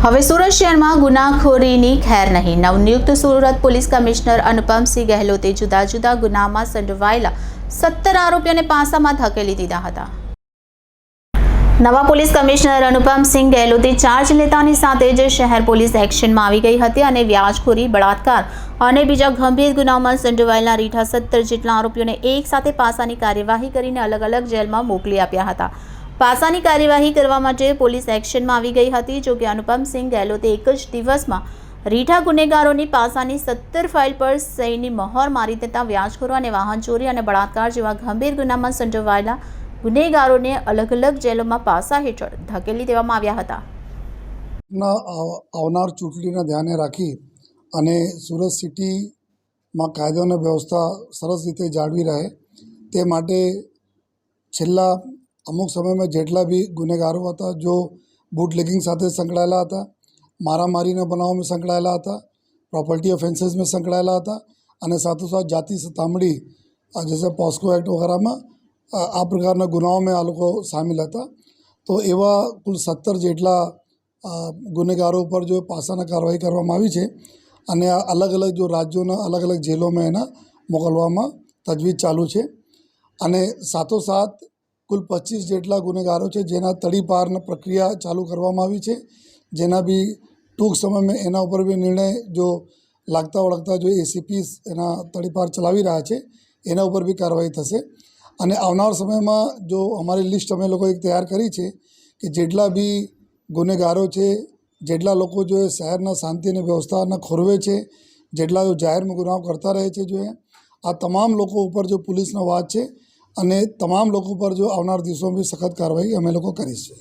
હવે સુરત શહેરમાં ગુનાખોરીની ખેર નહીં। નવનિયુક્ત સુરત પોલીસ કમિશનર અનુપમસિંહ ગહેલોતે જુદા જુદા ગુનામાં સંડોવાયેલા 17 આરોપીઓને પાસામાં ધકેલી દીધા હતા। નવા પોલીસ કમિશનર અનુપમસિંહ ગહેલોતે ચાર્જ લેતાની સાથે જ શહેર પોલીસ એક્શનમાં આવી ગઈ હતી અને વ્યાજખોરી, બળાત્કાર અને બીજા ગંભીર ગુનામાં સંડોવાયેલા રીઠા 17 જેટલા આરોપીઓને એક સાથે પાસાની કાર્યવાહી કરીને અલગ અલગ જેલમાં મોકલી આપ્યા હતા। પાસાની કાર્યવાહી કરવા માટે પોલીસ એક્શનમાં આવી ગઈ હતી। જો કે અનુપમસિંહ ગહેલોતે એક જ દિવસમાં રીઠા ગુનેગારોની પાસાની 17 ફાઇલ પર સહીની મહોર મારી દેતા વ્યાજખોરો અને વાહન ચોરી અને બળાત્કાર જેવા ગંભીર ગુનામાં સંડોવાયેલા ગુનેગારોને અલગ અલગ જેલોમાં પાસા હેઠળ ધકેલી દેવામાં આવ્યા હતા। આવનાર ચૂંટણીને ધ્યાને રાખી અને સુરત સિટીમાં કાયદો અને વ્યવસ્થા સરસ રીતે જાળવી રહે તે માટે છેલ્લા અમુક સમયમાં જેટલા બી ગુનેગારો હતા, જો બુટલેગિંગ સાથે સંકળાયેલા હતા, મારામારીના બનાવોમાં સંકળાયેલા હતા, પ્રોપર્ટી ઓફેન્સીસમાં સંકળાયેલા હતા અને સાથોસાથ જાતિ સતામણી જैसे પોસ્કો એક્ટ વગેરેમાં આ પ્રકારના ગુનાઓમાં આ લોકો સામેલ હતા। તો એવા કુલ 17 જેટલા ગુનેગારો ઉપર જો પાસાના કાર્યવાહી કરવામાં આવી છે અને આ અલગ અલગ જો રાજ્યોના અલગ અલગ જેલોમાં એના મોકલવામાં તજવીજ ચાલુ છે અને સાથોસાથ કુલ 25 જેટલા ગુનેગારો છે જેના તડીપારની પ્રક્રિયા ચાલુ કરવામાં આવી છે, જેના બી ટૂંક સમયમાં એના ઉપર બી નિર્ણય જો લાગતા વળગતા જો એસીપીસ એના તડીપાર ચલાવી રહ્યા છે એના ઉપર બી કાર્યવાહી થશે। અને આવનાર સમયમાં જો અમારી લિસ્ટ અમે લોકો એક તૈયાર કરી છે કે જેટલા બી ગુનેગારો છે, જેટલા લોકો જો એ શહેરના શાંતિ અને વ્યવસ્થાના ખોરવે છે, જેટલા જો જાહેરમાં ગુનાઓ કરતા રહે છે, જો આ તમામ લોકો ઉપર જો પોલીસનો વાચ છે અને તમામ લોકો પર જો આવનાર દિવસોમાં બી સખત કાર્યવાહી અમે લોકો કરીશું।